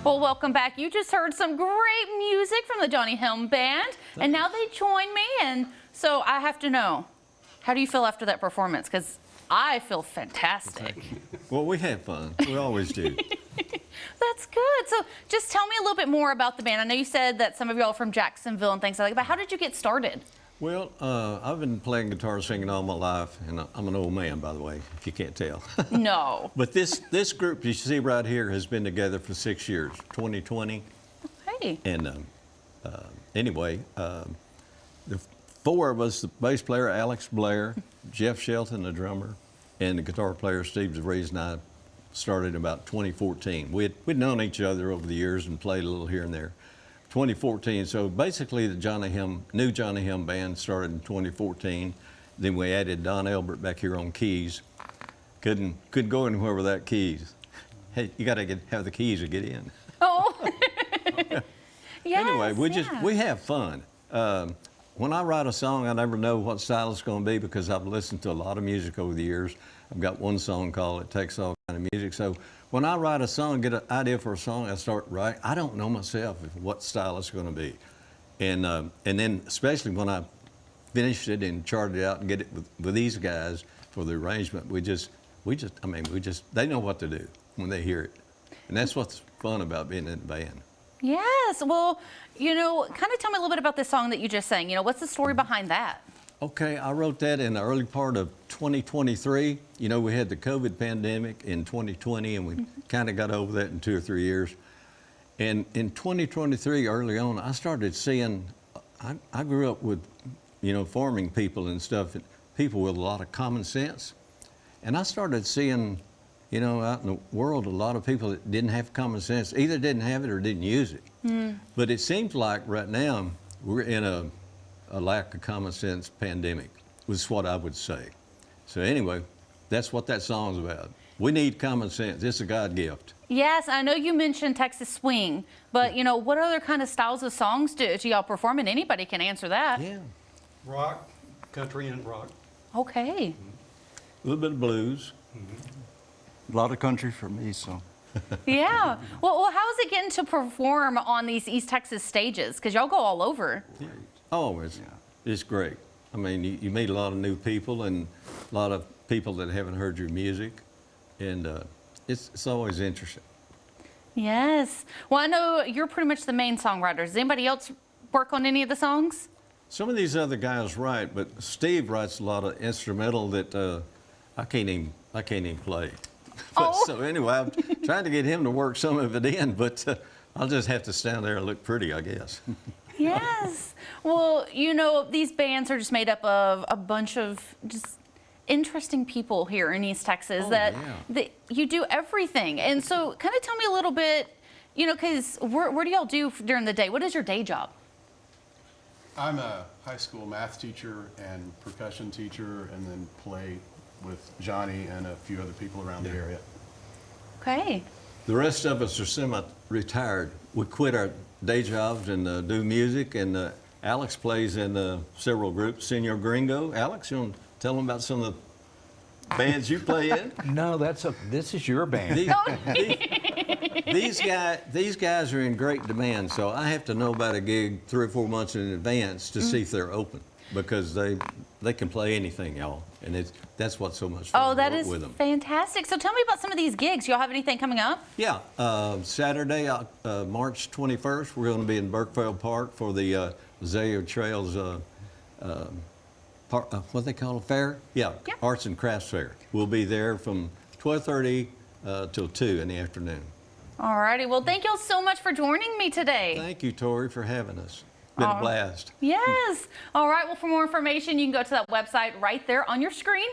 Well, welcome back. You just heard some great music from the Johnnie Helm Band, and now they join me, and so I have to know, how do you feel after that performance? Because I feel fantastic. Well, we have fun. We always do. That's good. So just tell me a little bit more about the band. I know you said that some of y'all are from Jacksonville and things like that, but how did you get started? Well, I've been playing guitar, singing all my life, and I'm an old man, by the way, if you can't tell. No. But this group you see right here has been together for 6 years, 2020. Hey. And anyway, the four of us, the bass player, Alex Blair, Jeff Shelton, the drummer, and the guitar player, Steve DeVries, and I started in about 2014. We'd known each other over the years and played a little here and there. 2014, so basically the new Johnnie Helm Band started in 2014. Then we added Don Elbert back here on keys. Couldn't go anywhere without keys. Hey, you gotta have the keys to get in. Oh. Yes, anyway, we have fun. When I write a song, I never know what style it's going to be because I've listened to a lot of music over the years. I've got one song called It Takes All Kind of Music. So when I write a song, get an idea for a song, I start writing. I don't know myself what style it's going to be. And then especially when I finished it and charted it out and get it with these guys for the arrangement, they know what to do when they hear it. And that's what's fun about being in a band. Yes. Well, kind of tell me a little bit about this song that you just sang. What's the story behind that? Okay, I wrote that in the early part of 2023. We had the COVID pandemic in 2020, and we kind of got over that in 2 or 3 years. And in 2023, early on, I started seeing, I grew up with, farming people and stuff, people with a lot of common sense. And I started seeing, out in the world, a lot of people that didn't have common sense, either didn't have it or didn't use it. But it seems like right now we're in a lack of common sense pandemic, was what I would say. So anyway, that's what that song's about. We need common sense. It's a God gift. Yes, I know you mentioned Texas swing, but what other kind of styles of songs do y'all perform? And anybody can answer that. Yeah. Rock, country and rock. Okay. A little bit of blues. A lot of country for me, so. Yeah. Well, how is it getting to perform on these East Texas stages? Because y'all go all over. Oh, it's great. I mean, you meet a lot of new people and a lot of people that haven't heard your music, and it's always interesting. Yes. Well, I know you're pretty much the main songwriter. Does anybody else work on any of the songs? Some of these other guys write, but Steve writes a lot of instrumental that I can't even play. So anyway, I'm trying to get him to work some of it in, but I'll just have to stand there and look pretty, I guess. Yes. Well, these bands are just made up of a bunch of just interesting people here in East Texas that you do everything. And so kind of tell me a little bit, because where do y'all do during the day? What is your day job? I'm a high school math teacher and percussion teacher, and then play with Johnnie and a few other people around the area. Okay. The rest of us are semi-retired. We quit our day jobs and do music, and Alex plays in several groups. Senor Gringo. Alex, you want to tell them about some of the bands you play in? No, this is your band. These guys are in great demand, so I have to know about a gig 3 or 4 months in advance to see if they're open, because they can play anything, y'all, and that's what's so much fun to work with them. Fantastic. So tell me about some of these gigs. Y'all have anything coming up? Yeah, Saturday, March 21st, we're going to be in Burkeville Park for the Azalea Trails, what they call a fair? Yeah, Arts and Crafts Fair. We'll be there from 12:30 till 2 in the afternoon. All righty. Well, thank y'all so much for joining me today. Thank you, Tori, for having us. Been a blast. Yes. All right. Well, for more information, you can go to that website right there on your screen.